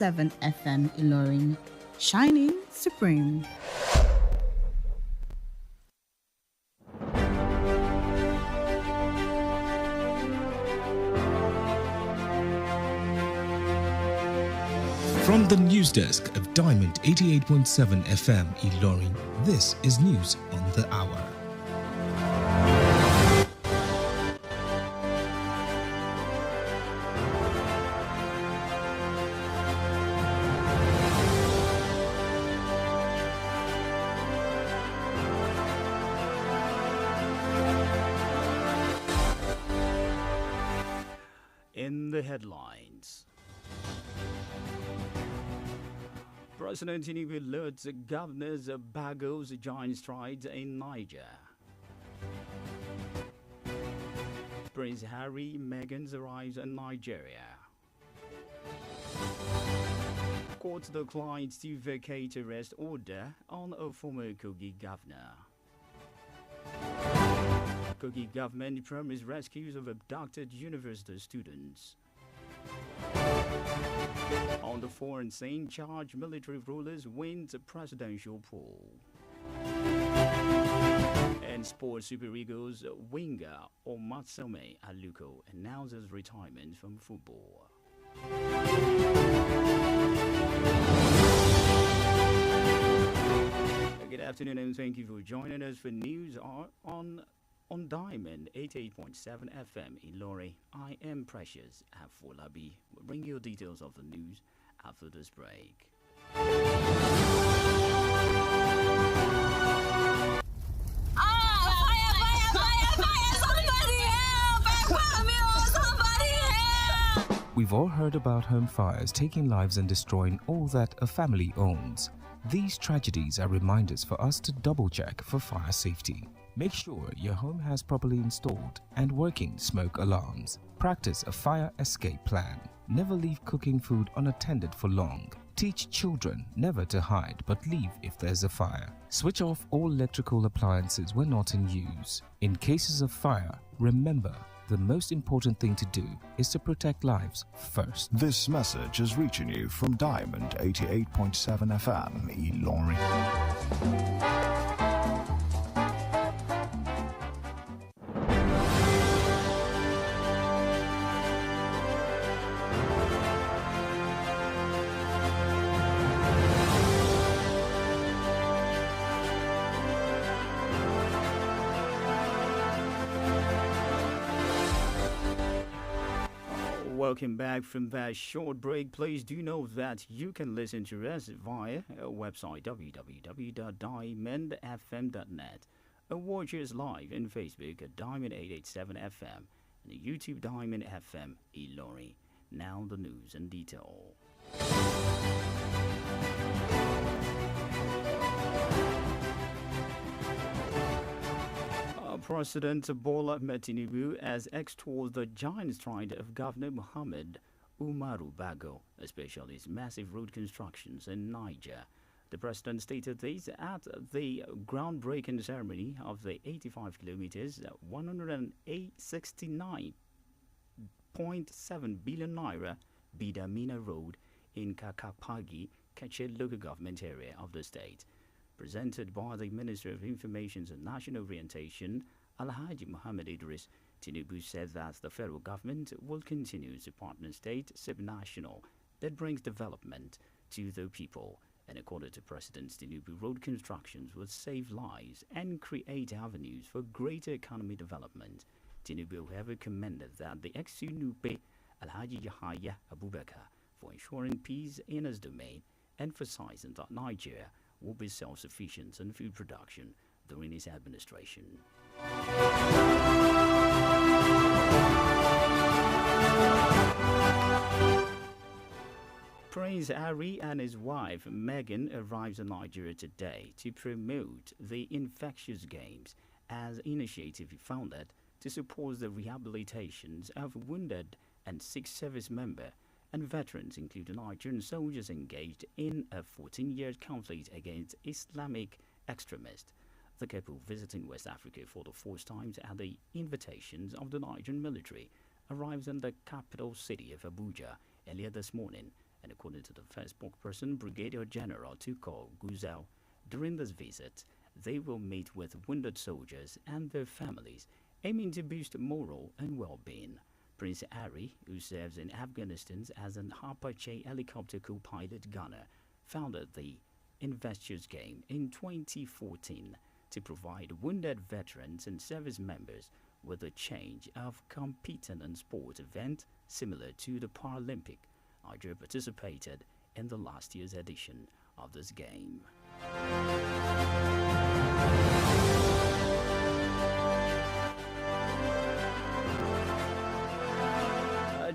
7 FM Ilorin, shining supreme. From the news desk of Diamond 88.7 FM Ilorin, this is news on the hour. In the headlines, President Tinubu alerts governors of Bago's giant strides in Niger. Prince Harry, Meghan arrives in Nigeria. Court declines to vacate arrest order on a former Kogi governor. Kogi government promised rescues of abducted university students. On the foreign scene, charged military rulers wins a presidential poll. And sports Super Eagles winger Omatsome Aluko announces retirement from football. Good afternoon and thank you for joining us for news on Diamond 88.7 FM Ilorin. I am Precious Afolabi. We'll bring you details of the news after this break. We've all heard about home fires taking lives and destroying all that a family owns. These tragedies are reminders for us to double-check for fire safety. Make sure your home has properly installed and working smoke alarms. Practice a fire escape plan. Never leave cooking food unattended for long. Teach children never to hide but leave if there's a fire. Switch off all electrical appliances when not in use. In cases of fire, remember, the most important thing to do is to protect lives first. This message is reaching you from Diamond 88.7 FM Ilorin. Welcome back from that short break. Please do know that you can listen to us via our website www.diamondfm.net or watch us live on Facebook at Diamond 887 FM and YouTube Diamond FM Ilorin. Now the news in detail. President Bola Ahmed Tinubu has extolled the giant stride of Governor Muhammad Umaru Bago, especially his massive road constructions in Niger. The president stated this at the groundbreaking ceremony of the 85 kilometers, 169.7 billion naira Bidamina Road in Kakapagi, Kache local government area of the state. Presented by the Minister of Information and National Orientation, Alhaji Muhammad Idris, Tinubu said that the federal government will continue to partner state subnational that brings development to the people. And according to President Tinubu, road constructions will save lives and create avenues for greater economic development. Tinubu, however, commended that the ex-Nupe Alhaji Yahya Abubakar for ensuring peace in his domain, emphasizing that Nigeria will be self-sufficient in food production during his administration. Prince Harry and his wife Meghan arrives in Nigeria today to promote the Infectious Games as an initiative founded to support the rehabilitations of wounded and sick service members and veterans, including Nigerian soldiers engaged in a 14-year conflict against Islamic extremists. The couple visiting West Africa for the first time at the invitations of the Nigerian military arrives in the capital city of Abuja earlier this morning And according to the first spokesperson, Brigadier General Tuko Guzel, during this visit, they will meet with wounded soldiers and their families, aiming to boost moral and well-being. Prince Harry, who serves in Afghanistan as an Apache helicopter co-pilot gunner, founded the Investors Game in 2014 to provide wounded veterans and service members with a change of competing in sport event similar to the Paralympic. Nigeria participated in the last year's edition of this game.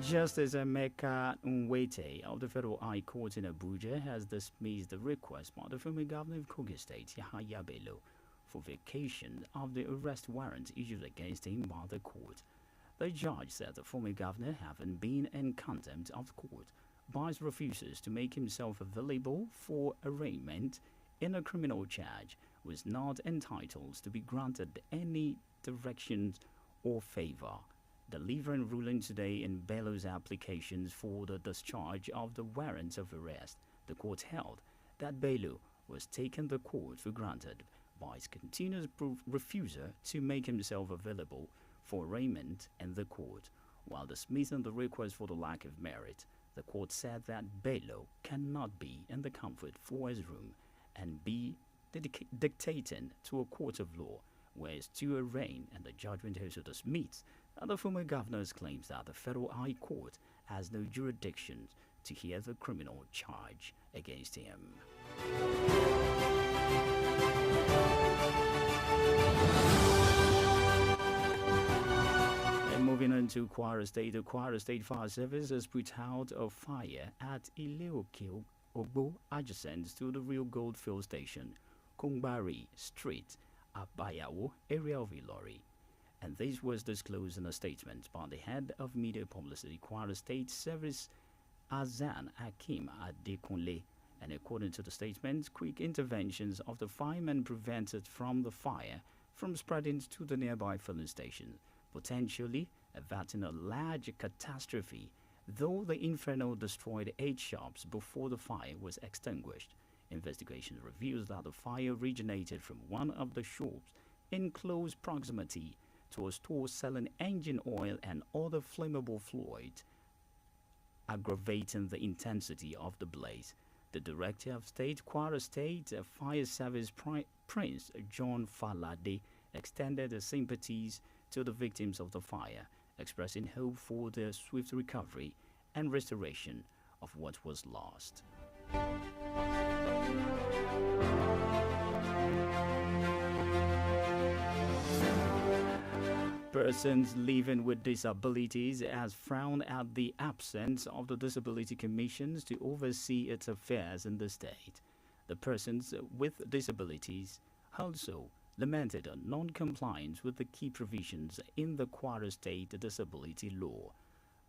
Justice Emeka Nwete of the Federal High Court in Abuja has dismissed the request by the former governor of Kogi State, Yahaya Bello, for vacation of the arrest warrant issued against him by the court. The judge said the former governor, having been in contempt of court by his refusals to make himself available for arraignment in a criminal charge, was not entitled to be granted any directions or favor. Delivering ruling today in Bello's applications for the discharge of the warrants of arrest, the court held that Bello was taken to court for granted by his continuous refusal to make himself available for arraignment in the court. While dismissing the request for the lack of merit, the court said that Bello cannot be in the comfort for his room and be dictating to a court of law where is to arraign, and the judgment also dismissed that the former governor's claims that the Federal High Court has no jurisdiction to hear the criminal charge against him. And moving on to Kwara State, the Kwara State Fire Service has put out a fire at Ileokil Ogbo, adjacent to the Real Gold Field Station, Kungbari Street, Abayawo area of Ilori. And this was disclosed in a statement by the head of media publicity, Kwara State Service, Azan Hakim Adekunle. And according to the statement, quick interventions of the firemen prevented from the fire from spreading to the nearby filling station, potentially averting a large catastrophe, though the inferno destroyed 8 shops before the fire was extinguished. Investigation reveals that the fire originated from one of the shops in close proximity to a store selling engine oil and other flammable fluids, aggravating the intensity of the blaze. The Director of State, Kwara State Fire Service Prince John Falade, extended his sympathies to the victims of the fire, expressing hope for their swift recovery and restoration of what was lost. Persons living with disabilities has frowned at the absence of the Disability Commissions to oversee its affairs in the state. The persons with disabilities also lamented a non-compliance with the key provisions in the Kwara State Disability Law.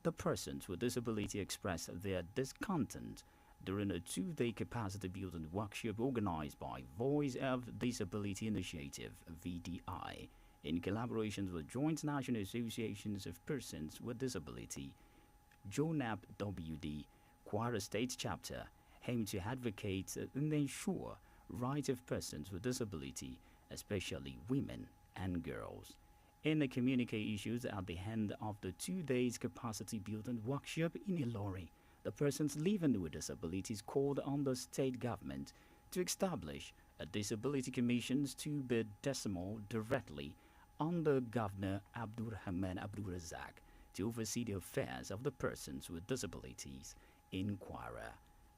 The persons with disability expressed their discontent during a 2-day capacity building workshop organized by Voice of Disability Initiative, VDI, in collaboration with Joint National Associations of Persons with Disability, JONAP WD, Kwara State Chapter, aimed to advocate and ensure rights of persons with disability, especially women and girls. In the communique issues at the end of the 2 days capacity building workshop in Ilori, the persons living with disabilities called on the state government to establish a disability commissions to be decimal directly under Governor Abdurrahman Abdulrazak to oversee the affairs of the persons with disabilities in Kwara.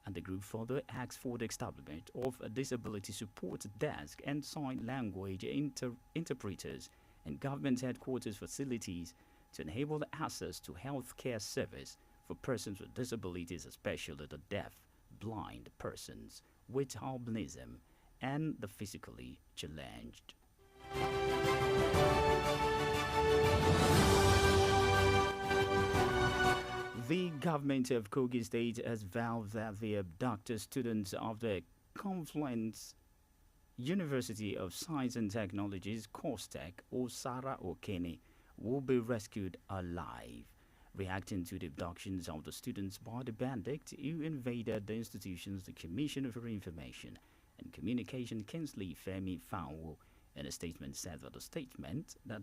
And the group further asked for the establishment of a disability support desk and sign language interpreters in government headquarters facilities to enable the access to health care service for persons with disabilities, especially the deaf, blind persons with albinism and the physically challenged. The government of Kogi State has vowed that the abducted students of the Confluence University of Science and Technologies, COSTECH, Osara Okene, will be rescued alive. Reacting to the abductions of the students by the bandit who invaded the institutions, the Commissioner for Information and Communication, Kingsley Femi Fowl, in a statement said that the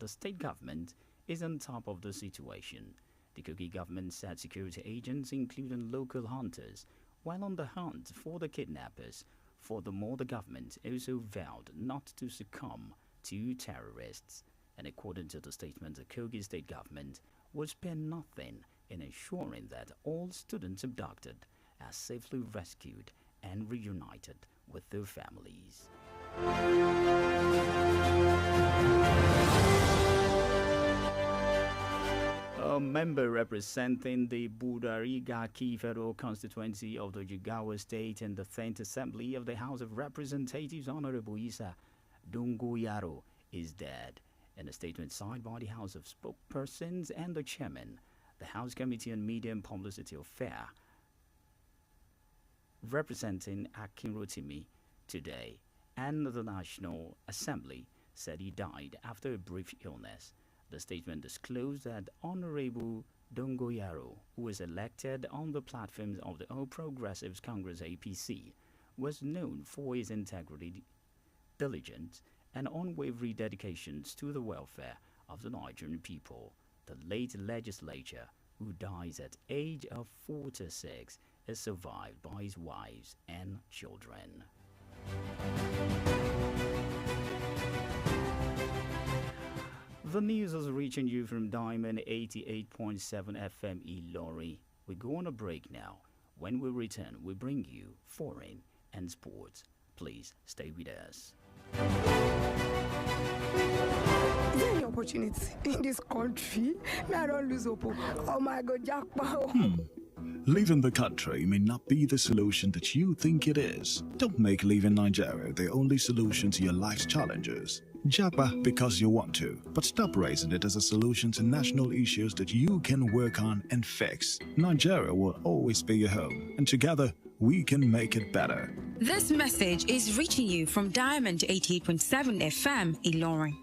state government is on top of the situation. The Kogi government said security agents, including local hunters, while on the hunt for the kidnappers. Furthermore, the government also vowed not to succumb to terrorists. And according to the statement, the Kogi state government will spare nothing in ensuring that all students abducted are safely rescued and reunited with their families. A member representing the Budarigaki Federal Constituency of the Jigawa State in the 10th Assembly of the House of Representatives, Honorable Isa Dungoyaro, is dead. In a statement signed by the House of Spokespersons and the Chairman, the House Committee on Media and Publicity Affairs, representing Akin Rotimi today, and the National Assembly, said he died after a brief illness. The statement disclosed that Honorable Dongoyaro, who was elected on the platforms of the All Progressives Congress APC, was known for his integrity, diligence, and unwavering dedications to the welfare of the Nigerian people. The late legislature, who dies at age of 46, is survived by his wives and children. The news is reaching you from Diamond 88.7 FM Ilorin. We go on a break now. When we return, we bring you foreign and sports. Please stay with us. Is there any opportunity in this country? I don't lose hope. Oh my God, jackpot. Leaving the country may not be the solution that you think it is. Don't make leaving Nigeria the only solution to your life's challenges. Japa because you want to, but stop raising it as a solution to national issues that you can work on and fix. Nigeria will always be your home, and together we can make it better. This message is reaching you from Diamond 88.7 FM Ilorin.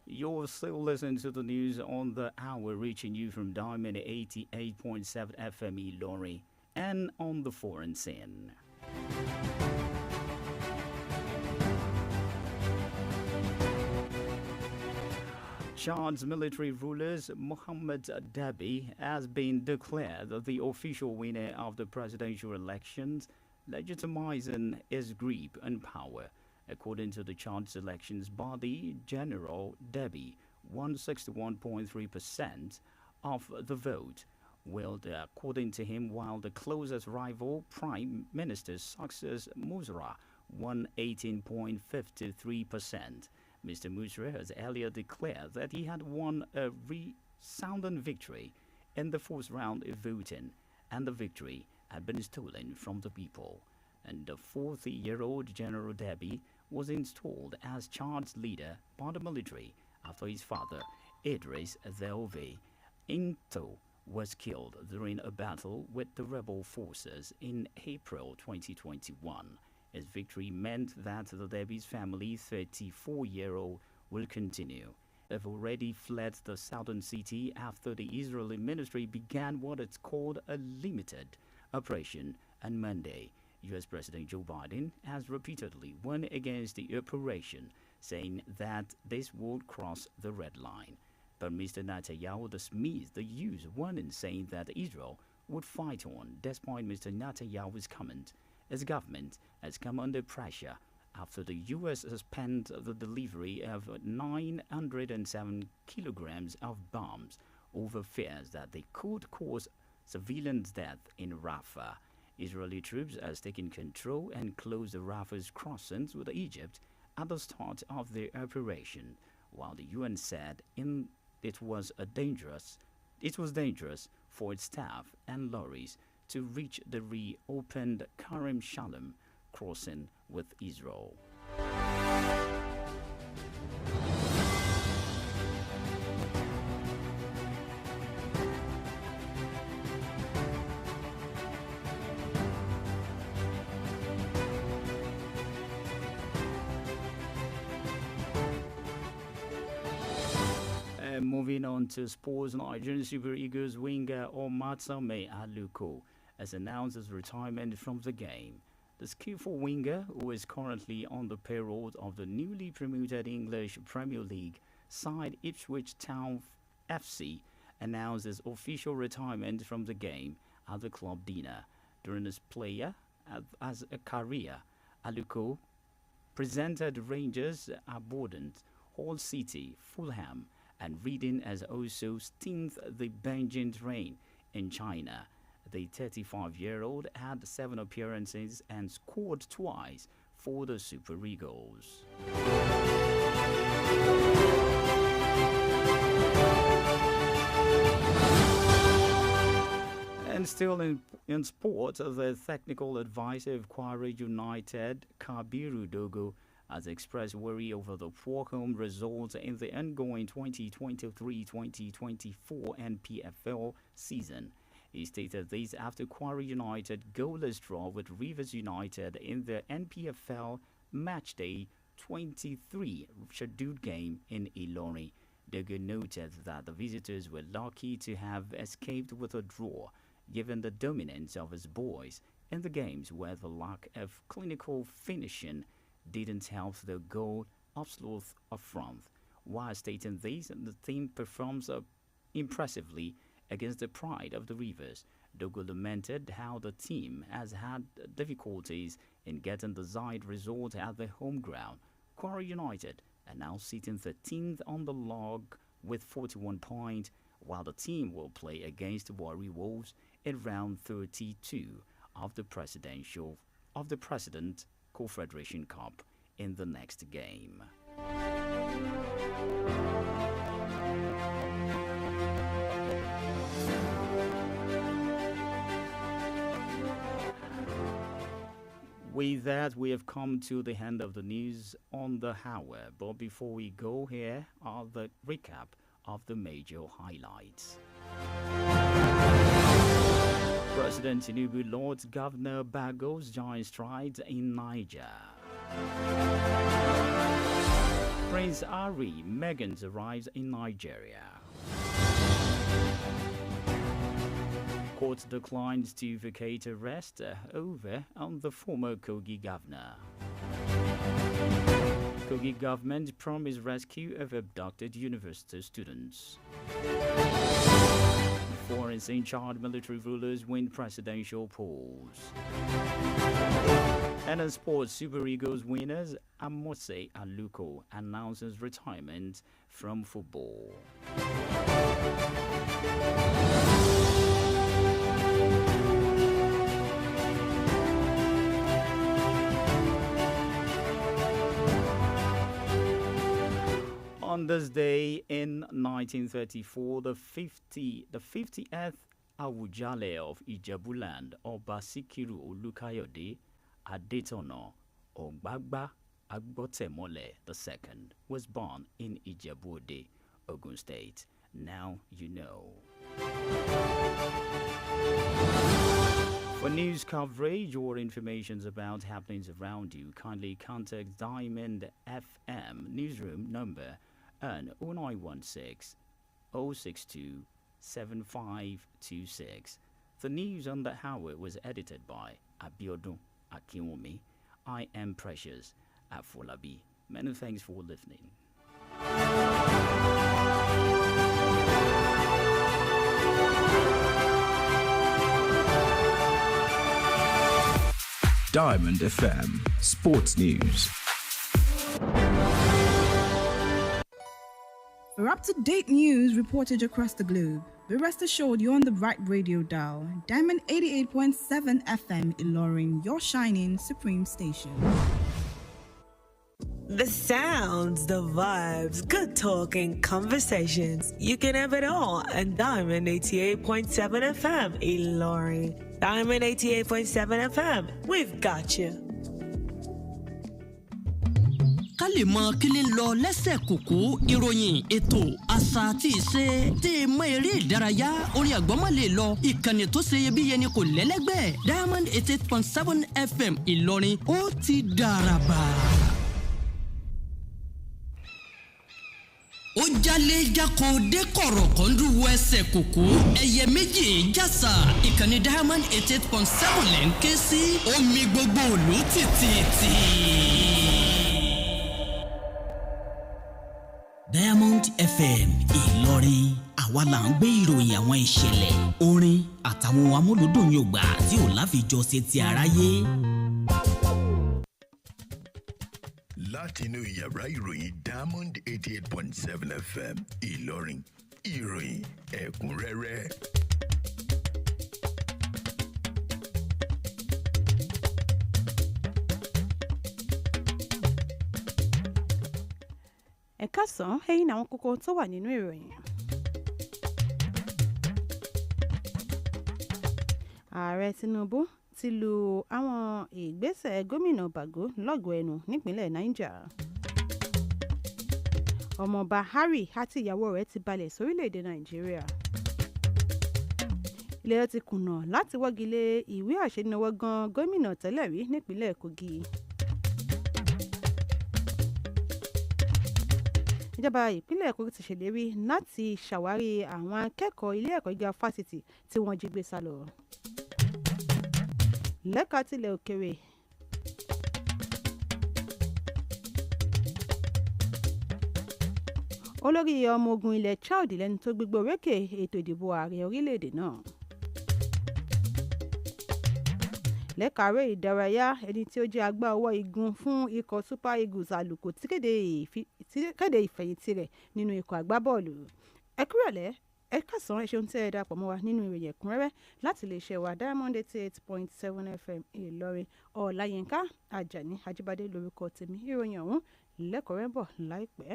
You're still listening to the news on the hour, reaching you from Diamond 88.7 FM Ilorin and on the foreign scene. Chad's military rulers Mohammed Dabi has been declared the official winner of the presidential elections, legitimizing his grip on power. According to the Chad's elections body, General Dabi won 61.3% of the vote. Well, according to him, while the closest rival, Prime Minister Success Musra, won 18.53%. Mr. Musra has earlier declared that he had won a resounding victory in the fourth round of voting, and the victory had been stolen from the people. And the 40-year-old General Dabi was installed as Chad's leader by the military after his father, Idris Deby Itno, was killed during a battle with the rebel forces in April 2021. His victory meant that the Dabi's family, 34-year-old, will continue. They've already fled the southern city after the Israeli military began what it's called a limited operation on Monday. U.S. President Joe Biden has repeatedly warned against the operation, saying that this would cross the red line. But Mr. Netanyahu dismissed the U.S. warning, saying that Israel would fight on, despite Mr. Netanyahu's comment. His government has come under pressure after the U.S. suspended the delivery of 907 kilograms of bombs over fears that they could cause civilian death in Rafah. Israeli troops has taken control and closed the Rafah's crossings with Egypt at the start of their operation, while the UN said it was dangerous for its staff and lorries to reach the reopened Karim Shalom crossing with Israel. Moving on to sports, Nigerian Super Eagles winger Omatame Aluko has announced his retirement from the game. The skillful winger, who is currently on the payroll of the newly promoted English Premier League side Ipswich Town FC, announced his official retirement from the game at the club dinner. During his player as a career, Aluko presented Rangers, Aberdeen, Hull City, Fulham, and Reading has also stinged the Beijing reign in China. The 35-year-old had 7 appearances and scored twice for the Super Eagles. And still in sport, the technical advisor of Kwara United, Kabiru Dogo, has expressed worry over the poor home results in the ongoing 2023-2024 NPFL season. He stated this after Kwara United goalless draw with Rivers United in the NPFL Matchday 23 scheduled game in Ilorin. Dogo noted that the visitors were lucky to have escaped with a draw, given the dominance of his boys in the games where the lack of clinical finishing didn't help the goal upsleuth up front. While stating this, the team performs impressively against the pride of the Rivers. Dogo lamented how the team has had difficulties in getting the desired result at their home ground. Kwara United are now sitting 13th on the log with 41 points, while the team will play against Warri Wolves in round 32 of the President Confederation Cup in the next game. With that, we have come to the end of the news on the hour. But before we go, here are the recap of the major highlights. President Tinubu lauds Governor Bago's giant strides in Niger. Prince Harry, Meghan arrives in Nigeria. Court declines to vacate arrest over on the former Kogi governor. Kogi government promised rescue of abducted university students. Foreign in-charge military rulers win presidential polls. And in sports, Super Eagles winners Amose Aluko announces retirement from football. On this day in 1934, the 50th Awujale of Ijebuland, Oba Sikiru Olukayode Adetono Ogbagba Agbotemole II, was born in Ijebu-Ode, Ogun State. Now you know. For news coverage or information about happenings around you, kindly contact Diamond FM newsroom number and 0916 062 7526. The news on the hour was edited by Abiodun Akinwumi. I am Precious Afolabi. Many thanks for listening. Diamond FM Sports News. For up-to-date news reported across the globe, be rest assured you're on the right radio dial. Diamond 88.7 FM Ilorin, your shining supreme station. The sounds, the vibes, good talking, conversations. You can have it all at Diamond 88.7 FM Ilorin. Diamond 88.7 FM, we've got you. ká lè mọ kí ni lọ lẹ́sẹ̀ kùkú ìròyìn ètò àṣà àti ìṣe tẹ́ mọ́ eré ìdárayá orin àgbọ́mọ́ lè lọ ìkànnì tó ṣe iyebíye ni kò lẹ́lẹ́gbẹ́ Diamond 88.7 FM Ìlọrin ó ti dàràbà. ó jálé jákò dé kọ̀rọ̀ kọ́ńdú wọ ẹsẹ̀ kòkó ẹyẹ méjì jásà ìkànnì Diamond 88.7 lẹ́ ń ké sí omi gbogbo òlù tìtìtì. Diamond FM Ìlọrin àwa là ń gbé ìròyìn àwọn ìṣẹ̀lẹ̀ orin àtàwọn amúlùdùn yògbà tí ò láfijọ́ ṣe ti aráyé. látinú yàrá ìròyìn Diamond 88.7 FM Ìlọrin ìròyìn ẹ̀kúnrẹ́rẹ́. ẹ káàsán ẹ̀yin àwọn kókó tó wà nínú ìròyìn. ààrẹ Tinubu ti lu àwọn ìgbésẹ̀ gómìnà Bago lọ́gọ̀ọ́ ẹnu nípínlẹ̀ Niger. ọmọọba Harry àti ìyàwó rẹ̀ ti balẹ̀ sórílẹ̀‐èdè Nàìjíríà. ilé-ẹjọ́ ti kùnà láti wọ́gi lé ìwé àṣẹnáwó gan gómìnà tẹ́lẹ̀ rí nípínlẹ̀ Kogi. ìjọba ìpínlẹ̀ Kogi ti ṣèlérí láti ṣàwárí àwọn akẹ́kọ̀ọ́ ilé ẹ̀kọ́ gíga fásitì tí wọ́n jí gbé sá lọ. lẹ́ka tilẹ̀ òkèrè olórí ọmọ ogun ilẹ̀ Chad lẹ́ni tó gbégbá orókè ètò ìdìbò ààrẹ orílẹ̀-èdè náà. lẹ́ka eré ìdárayá ẹni tí ó jẹ́ agbá ọwọ́ igun fún ikọ̀ Super Eagles àlùkò tí kéde ìfẹ̀yìntì rẹ̀ nínú ikọ̀ agbábọ́ọ̀lù. ẹ kúrọ̀lẹ́ ẹ káàsán ẹ ṣeun tí ẹ darapọ̀ mọ́ wa nínú ìròyìn ẹ̀kúnrẹ́rẹ́ láti lè ṣe wa Diamond 88.7 FM Ìlọrin. Ọláyínká Ajani Ajíbádé lórúkọ tèmi. ìròyìn ọ̀hún lẹ́kọ̀ọ́rẹ́ bọ̀ láìpẹ́.